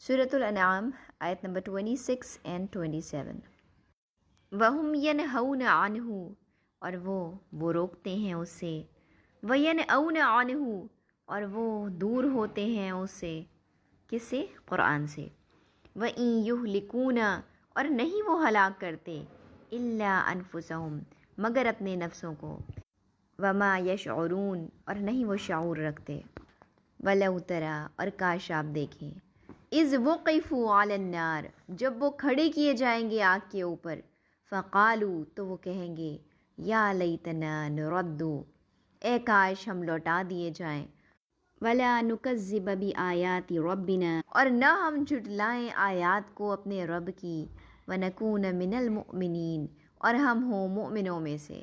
سورۃ الانعام آیت number 26 and 27۔ وَهُمْ يَنْهَوْنَ عَنْهُ، اور وہ روکتے ہیں اس سے، وَيَنْأَوْنَ عَنْهُ، اور وہ دور ہوتے ہیں اس سے، کس سے؟ قرآن سے۔ وَإِن يُهْلِكُونَ، اور نہیں وہ ہلاک کرتے، إِلَّا أَنفُسَهُمْ، مگر اپنے نفسوں کو، وَمَا يَشْعُرُونَ، اور نہیں وہ شعور رکھتے۔ وَلَوْ تَرَى، اور کاش آپ دیکھیں، اِذْ وُقِفُوا عَلَى النَّارِ، جب وہ کھڑے کیے جائیں گے آگ کے اوپر، فَقَالُوا، تو وہ کہیں گے، یا لیتنا نرد، اے کاش ہم لوٹا دیے جائیں، وَلَا نُكَذِّبَ بِآيَاتِ رَبِّنَا، اور نہ ہم جھٹلائیں آیات کو اپنے رب کی، وَنَكُونَ مِنَ الْمُؤْمِنِينَ، اور ہم ہوں مؤمنوں میں سے۔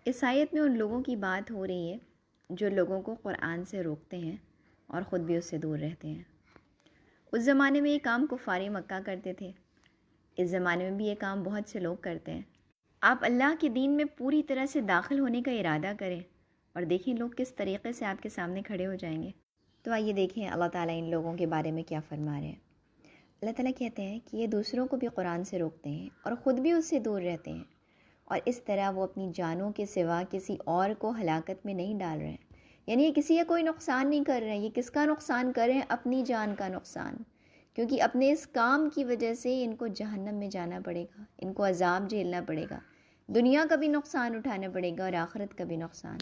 اس آیت میں ان لوگوں کی بات ہو رہی ہے جو لوگوں کو قرآن سے روکتے ہیں اور خود بھی اس سے دور رہتے ہیں۔ اس زمانے میں یہ کام کفار مکہ کرتے تھے، اس زمانے میں بھی یہ کام بہت سے لوگ کرتے ہیں۔ آپ اللہ کے دین میں پوری طرح سے داخل ہونے کا ارادہ کریں اور دیکھیں لوگ کس طریقے سے آپ کے سامنے کھڑے ہو جائیں گے۔ تو آئیے دیکھیں اللہ تعالیٰ ان لوگوں کے بارے میں کیا فرما رہے ہیں۔ اللہ تعالیٰ کہتے ہیں کہ یہ دوسروں کو بھی قرآن سے روکتے ہیں اور خود بھی اس سے دور رہتے ہیں، اور اس طرح وہ اپنی جانوں کے سوا کسی اور کو ہلاکت میں نہیں ڈال رہے ہیں، یعنی یہ کسی کا کوئی نقصان نہیں کر رہے ہیں۔ یہ کس کا نقصان کر رہے ہیں؟ اپنی جان کا نقصان، کیونکہ اپنے اس کام کی وجہ سے ان کو جہنم میں جانا پڑے گا، ان کو عذاب جھیلنا پڑے گا، دنیا کا بھی نقصان اٹھانا پڑے گا اور آخرت کا بھی نقصان،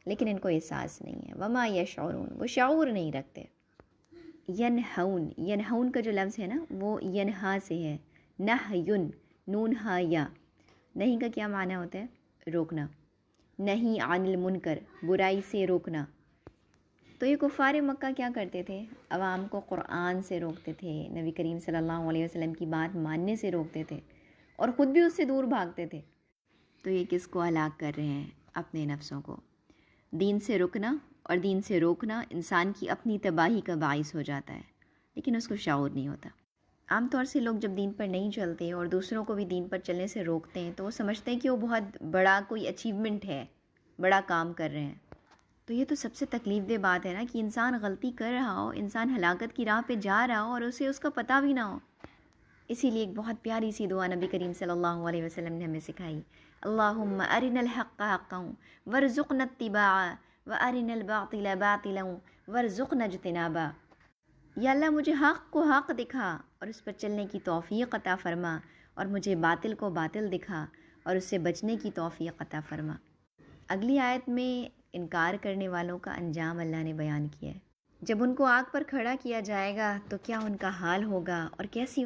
لیکن ان کو احساس نہیں ہے۔ وما یشعرون، وہ شعور نہیں رکھتے۔ ینہون، ینہون کا جو لفظ ہے نا وہ ینہا سے ہے، نہیون، نون ہا یا۔ نہیں کا کیا معنی ہوتا ہے؟ روکنا، نہیں عن المنکر، برائی سے روکنا۔ تو یہ کفار مکہ کیا کرتے تھے؟ عوام کو قرآن سے روکتے تھے، نبی کریم صلی اللہ علیہ وسلم کی بات ماننے سے روکتے تھے اور خود بھی اس سے دور بھاگتے تھے۔ تو یہ کس کو ہلاک کر رہے ہیں؟ اپنے نفسوں کو۔ دین سے رکنا اور دین سے روکنا انسان کی اپنی تباہی کا باعث ہو جاتا ہے، لیکن اس کو شعور نہیں ہوتا۔ عام طور سے لوگ جب دین پر نہیں چلتے اور دوسروں کو بھی دین پر چلنے سے روکتے ہیں تو وہ سمجھتے ہیں کہ وہ بہت بڑا کوئی اچیومنٹ ہے، بڑا کام کر رہے ہیں۔ تو یہ تو سب سے تکلیف دہ بات ہے نا کہ انسان غلطی کر رہا ہو، انسان ہلاکت کی راہ پہ جا رہا ہو اور اسے اس کا پتہ بھی نہ ہو۔ اسی لیے ایک بہت پیاری سی دعا نبی کریم صلی اللہ علیہ وسلم نے ہمیں سکھائی، اللہم ارنا الحق حقا وارزقنا اتباعا وارنا الباطل باطلا وارزقنا اجتنابا۔ یا اللہ مجھے حق کو حق دکھا اور اس پر چلنے کی توفیق عطا فرما، اور مجھے باطل کو باطل دکھا اور اس سے بچنے کی توفیق عطا فرما۔ اگلی آیت میں انکار کرنے والوں کا انجام اللہ نے بیان کیا ہے۔ جب ان کو آگ پر کھڑا کیا جائے گا تو کیا ان کا حال ہوگا اور کیسی